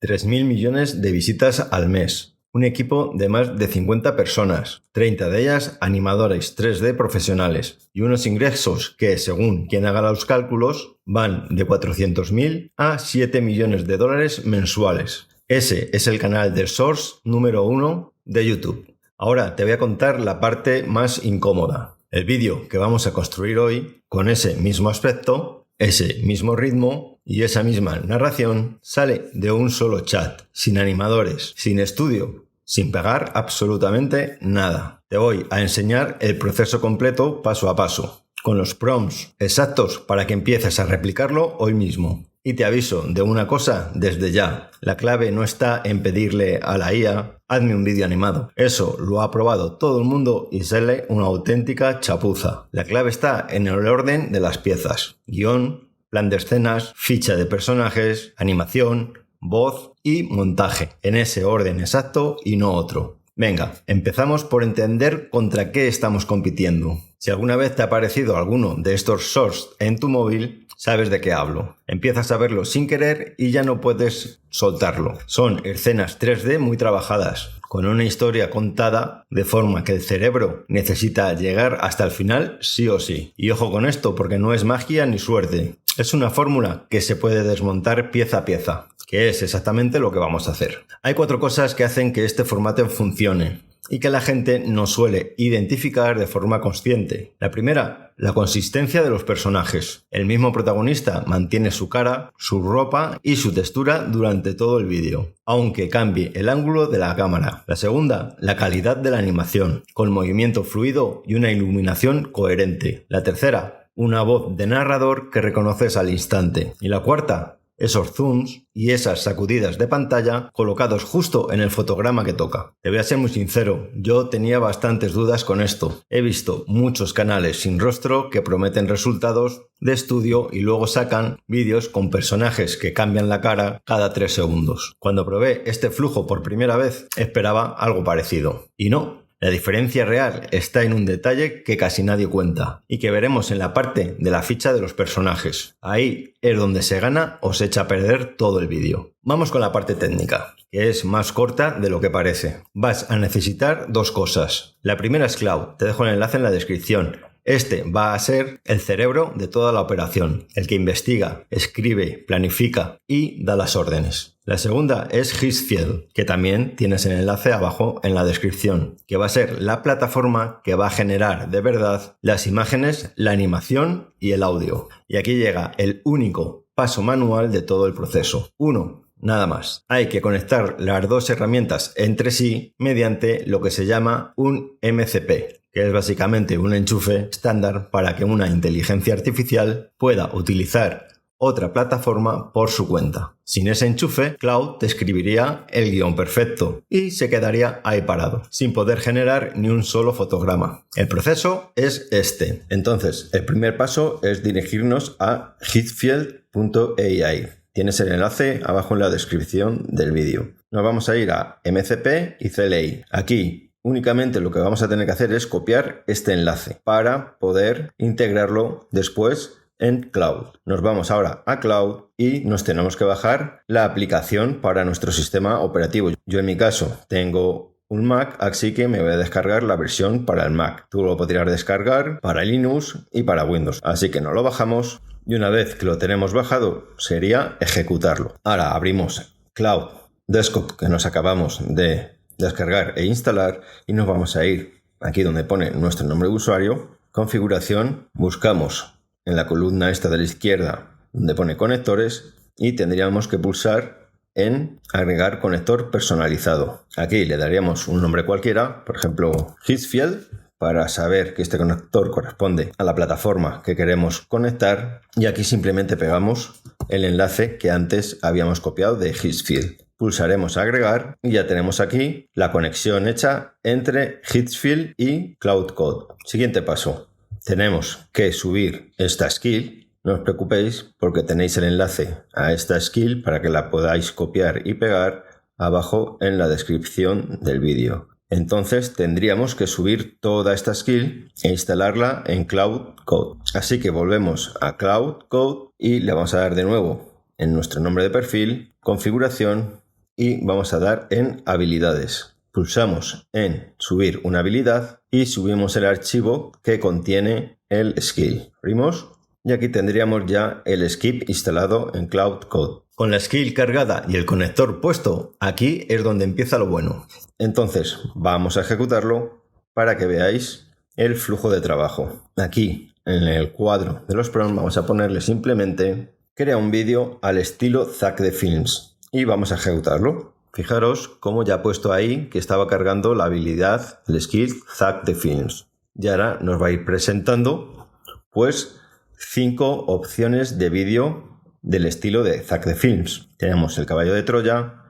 3.000 millones de visitas al mes. Un equipo de más de 50 personas, 30 de ellas animadores 3D profesionales y unos ingresos que, según quien haga los cálculos, van de 400.000 a 7 millones de dólares mensuales. Ese es el canal de Source número 1 de YouTube. Ahora te voy a contar la parte más incómoda. El vídeo que vamos a construir hoy, con ese mismo aspecto, ese mismo ritmo y esa misma narración, sale de un solo chat, sin animadores, sin estudio, sin pagar absolutamente nada. Te voy a enseñar el proceso completo paso a paso, con los prompts exactos para que empieces a replicarlo hoy mismo. Y te aviso de una cosa desde ya. La clave no está en pedirle a la IA, hazme un vídeo animado. Eso lo ha probado todo el mundo y sale una auténtica chapuza. La clave está en el orden de las piezas. Guión, plan de escenas, ficha de personajes, animación, voz y montaje. En ese orden exacto y no otro. Venga, empezamos por entender contra qué estamos compitiendo. Si alguna vez te ha aparecido alguno de estos source en tu móvil, sabes de qué hablo. Empiezas a verlo sin querer y ya no puedes soltarlo. Son escenas 3D muy trabajadas, con una historia contada de forma que el cerebro necesita llegar hasta el final sí o sí. Y ojo con esto, porque no es magia ni suerte. Es una fórmula que se puede desmontar pieza a pieza, que es exactamente lo que vamos a hacer. Hay 4 cosas que hacen que este formato funcione y que la gente no suele identificar de forma consciente. La primera, la consistencia de los personajes. El mismo protagonista mantiene su cara, su ropa y su textura durante todo el vídeo, aunque cambie el ángulo de la cámara. La segunda, la calidad de la animación, con movimiento fluido y una iluminación coherente. La tercera, una voz de narrador que reconoces al instante. Y la cuarta, esos zooms y esas sacudidas de pantalla colocados justo en el fotograma que toca. Te voy a ser muy sincero, yo tenía bastantes dudas con esto. He visto muchos canales sin rostro que prometen resultados de estudio y luego sacan vídeos con personajes que cambian la cara cada 3 segundos. Cuando probé este flujo por primera vez, esperaba algo parecido. Y no. La diferencia real está en un detalle que casi nadie cuenta y que veremos en la parte de la ficha de los personajes. Ahí es donde se gana o se echa a perder todo el vídeo. Vamos con la parte técnica, que es más corta de lo que parece. Vas a necesitar 2 cosas. La primera es Cloud, te dejo el enlace en la descripción. Este va a ser el cerebro de toda la operación, el que investiga, escribe, planifica y da las órdenes. La segunda es Hitsfield, que también tienes el enlace abajo en la descripción, que va a ser la plataforma que va a generar de verdad las imágenes, la animación y el audio. Y aquí llega el único paso manual de todo el proceso. 1. Nada más. Hay que conectar las 2 herramientas entre sí mediante lo que se llama un MCP, que es básicamente un enchufe estándar para que una inteligencia artificial pueda utilizar otra plataforma por su cuenta. Sin ese enchufe, Cloud te escribiría el guión perfecto y se quedaría ahí parado, sin poder generar ni un solo fotograma. El proceso es este. Entonces, el primer paso es dirigirnos a Hitsfield.ai. Tienes el enlace abajo en la descripción del vídeo. Nos vamos a ir a MCP y CLI. Aquí únicamente lo que vamos a tener que hacer es copiar este enlace para poder integrarlo después en Cloud. Nos vamos ahora a Cloud y nos tenemos que bajar la aplicación para nuestro sistema operativo. Yo en mi caso tengo un Mac, así que me voy a descargar la versión para el Mac. Tú lo podrías descargar para Linux y para Windows. Así que nos lo bajamos y una vez que lo tenemos bajado sería ejecutarlo. Ahora abrimos Cloud Desktop que nos acabamos de descargar e instalar y nos vamos a ir aquí donde pone nuestro nombre de usuario, configuración, buscamos en la columna esta de la izquierda donde pone conectores y tendríamos que pulsar en agregar conector personalizado. Aquí le daríamos un nombre cualquiera, por ejemplo Hitsfield, para saber que este conector corresponde a la plataforma que queremos conectar y aquí simplemente pegamos el enlace que antes habíamos copiado de Hitsfield. Pulsaremos agregar y ya tenemos aquí la conexión hecha entre Hitsfield y Cloud Code. Siguiente paso. Tenemos que subir esta skill. No os preocupéis porque tenéis el enlace a esta skill para que la podáis copiar y pegar abajo en la descripción del vídeo. Entonces tendríamos que subir toda esta skill e instalarla en Cloud Code. Así que volvemos a Cloud Code y le vamos a dar de nuevo en nuestro nombre de perfil, configuración, y vamos a dar en habilidades. Pulsamos en subir una habilidad y subimos el archivo que contiene el skill. Abrimos y aquí tendríamos ya el skip instalado en Cloud Code. Con la skill cargada y el conector puesto, aquí es donde empieza lo bueno. Entonces vamos a ejecutarlo para que veáis el flujo de trabajo. Aquí en el cuadro de los prompts vamos a ponerle simplemente crea un vídeo al estilo Zack the Films y vamos a ejecutarlo. Fijaros cómo ya ha puesto ahí que estaba cargando la habilidad, el skill Zack the Films. Y ahora nos va a ir presentando pues 5 opciones de vídeo del estilo de Zack the Films. Tenemos el caballo de Troya,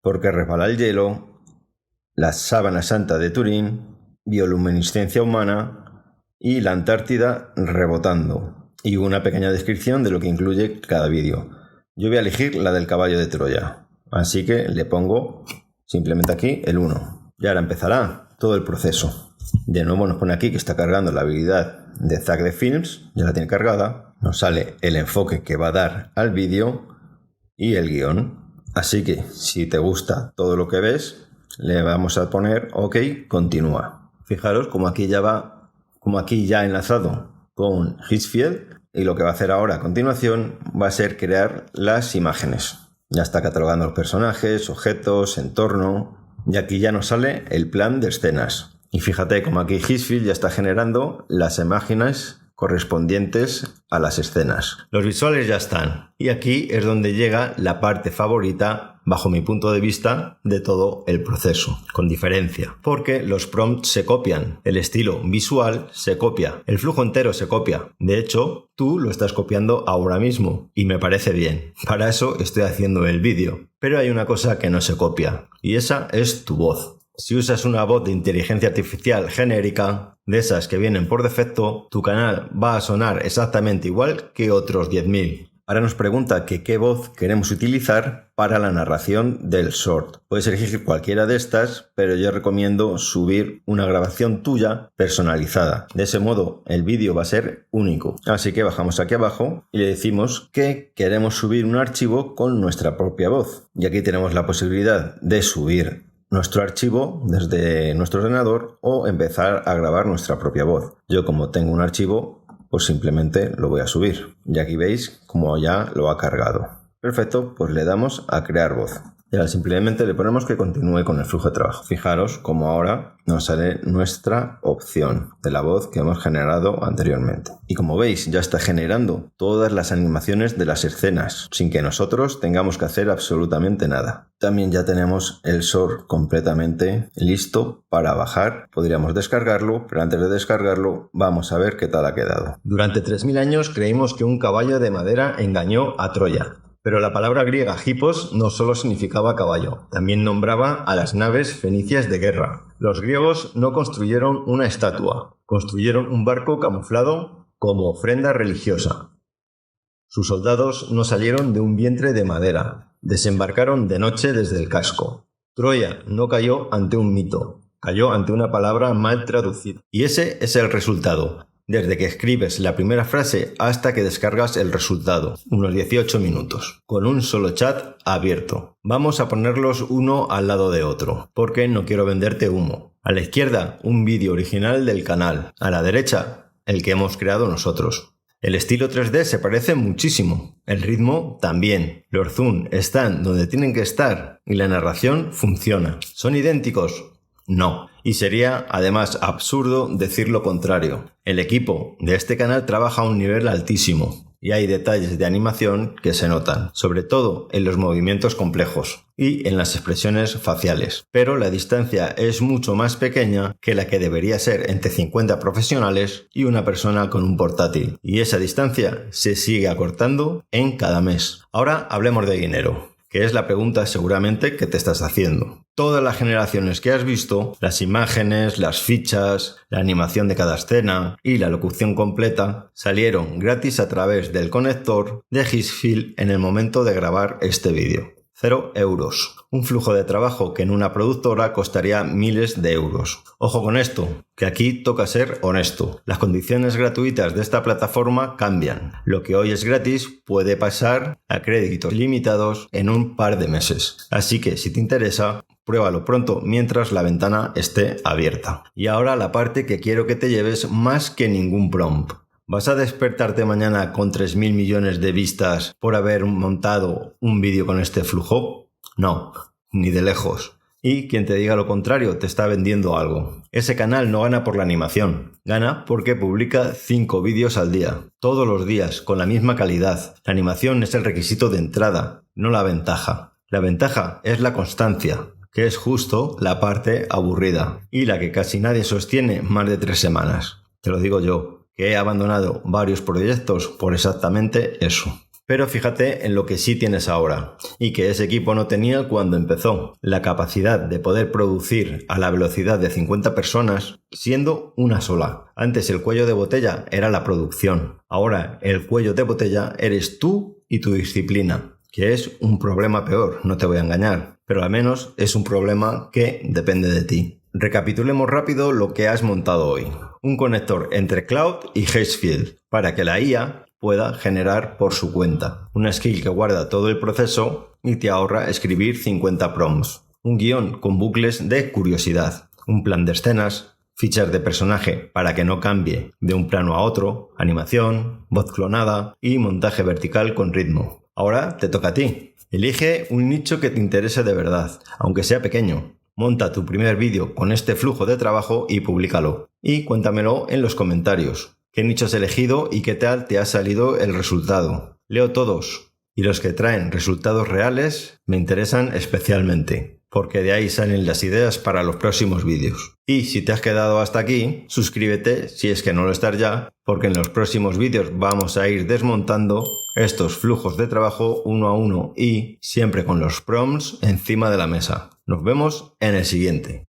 porque resbala el hielo, la sábana santa de Turín, bioluminiscencia humana y la Antártida rebotando. Y una pequeña descripción de lo que incluye cada vídeo. Yo voy a elegir la del caballo de Troya. Así que le pongo simplemente aquí el 1. Y ahora empezará todo el proceso. De nuevo nos pone aquí que está cargando la habilidad de Zack the Films. Ya la tiene cargada. Nos sale el enfoque que va a dar al vídeo y el guión. Así que si te gusta todo lo que ves, le vamos a poner OK, continúa. Fijaros como aquí ya ha enlazado con Hitsfield. Y lo que va a hacer ahora a continuación va a ser crear las imágenes. Ya está catalogando los personajes, objetos, entorno. Y aquí ya nos sale el plan de escenas. Y fíjate como aquí Hitsfield ya está generando las imágenes correspondientes a las escenas. Los visuales ya están. Y aquí es donde llega la parte favorita, bajo mi punto de vista, de todo el proceso. Con diferencia. Porque los prompts se copian. El estilo visual se copia. El flujo entero se copia. De hecho, tú lo estás copiando ahora mismo. Y me parece bien. Para eso estoy haciendo el vídeo. Pero hay una cosa que no se copia. Y esa es tu voz. Si usas una voz de inteligencia artificial genérica, de esas que vienen por defecto, tu canal va a sonar exactamente igual que otros 10.000. Ahora nos pregunta que qué voz queremos utilizar para la narración del short. Puedes elegir cualquiera de estas, pero yo recomiendo subir una grabación tuya personalizada. De ese modo el vídeo va a ser único. Así que bajamos aquí abajo y le decimos que queremos subir un archivo con nuestra propia voz. Y aquí tenemos la posibilidad de subir nuestro archivo desde nuestro ordenador o empezar a grabar nuestra propia voz. Yo como tengo un archivo, pues simplemente lo voy a subir. Y aquí veis cómo ya lo ha cargado. Perfecto, pues le damos a crear voz. Y ahora simplemente le ponemos que continúe con el flujo de trabajo. Fijaros cómo ahora nos sale nuestra opción de la voz que hemos generado anteriormente. Y como veis, ya está generando todas las animaciones de las escenas, sin que nosotros tengamos que hacer absolutamente nada. También ya tenemos el short completamente listo para bajar. Podríamos descargarlo, pero antes de descargarlo vamos a ver qué tal ha quedado. Durante 3000 años creímos que un caballo de madera engañó a Troya. Pero la palabra griega hippos no solo significaba caballo, también nombraba a las naves fenicias de guerra. Los griegos no construyeron una estatua, construyeron un barco camuflado como ofrenda religiosa. Sus soldados no salieron de un vientre de madera, desembarcaron de noche desde el casco. Troya no cayó ante un mito, cayó ante una palabra mal traducida. Y ese es el resultado. Desde que escribes la primera frase hasta que descargas el resultado, unos 18 minutos, con un solo chat abierto. Vamos a ponerlos uno al lado de otro, porque no quiero venderte humo. A la izquierda, un vídeo original del canal. A la derecha, el que hemos creado nosotros. El estilo 3D se parece muchísimo. El ritmo también. Los zoom están donde tienen que estar y la narración funciona. ¿Son idénticos? No. Y sería además absurdo decir lo contrario. El equipo de este canal trabaja a un nivel altísimo y hay detalles de animación que se notan, sobre todo en los movimientos complejos y en las expresiones faciales. Pero la distancia es mucho más pequeña que la que debería ser entre 50 profesionales y una persona con un portátil. Y esa distancia se sigue acortando en cada mes. Ahora hablemos de dinero, que es la pregunta seguramente que te estás haciendo. Todas las generaciones que has visto, las imágenes, las fichas, la animación de cada escena y la locución completa, salieron gratis a través del conector de Hitsfield en el momento de grabar este vídeo. 0 euros. Un flujo de trabajo que en una productora costaría miles de euros. Ojo con esto, que aquí toca ser honesto. Las condiciones gratuitas de esta plataforma cambian. Lo que hoy es gratis puede pasar a créditos limitados en un par de meses. Así que si te interesa, pruébalo pronto mientras la ventana esté abierta. Y ahora la parte que quiero que te lleves más que ningún prompt. ¿Vas a despertarte mañana con 3.000 millones de vistas por haber montado un vídeo con este flujo? No, ni de lejos. Y quien te diga lo contrario te está vendiendo algo. Ese canal no gana por la animación, gana porque publica 5 vídeos al día, todos los días, con la misma calidad. La animación es el requisito de entrada, no la ventaja. La ventaja es la constancia, que es justo la parte aburrida y la que casi nadie sostiene más de 3 semanas. Te lo digo yo, que he abandonado varios proyectos por exactamente eso. Pero fíjate en lo que sí tienes ahora y que ese equipo no tenía cuando empezó. La capacidad de poder producir a la velocidad de 50 personas siendo una sola. Antes el cuello de botella era la producción. Ahora el cuello de botella eres tú y tu disciplina. Que es un problema peor, no te voy a engañar. Pero al menos es un problema que depende de ti. Recapitulemos rápido lo que has montado hoy. Un conector entre Cloud y Hazefield para que la IA pueda generar por su cuenta. Una skill que guarda todo el proceso y te ahorra escribir 50 prompts. Un guión con bucles de curiosidad. Un plan de escenas, fichas de personaje para que no cambie de un plano a otro, animación, voz clonada y montaje vertical con ritmo. Ahora te toca a ti. Elige un nicho que te interese de verdad, aunque sea pequeño. Monta tu primer vídeo con este flujo de trabajo y públicalo. Y cuéntamelo en los comentarios. ¿Qué nicho has elegido y qué tal te ha salido el resultado? Leo todos. Y los que traen resultados reales me interesan especialmente, porque de ahí salen las ideas para los próximos vídeos. Y si te has quedado hasta aquí, suscríbete si es que no lo estás ya, porque en los próximos vídeos vamos a ir desmontando estos flujos de trabajo uno a uno y siempre con los prompts encima de la mesa. Nos vemos en el siguiente.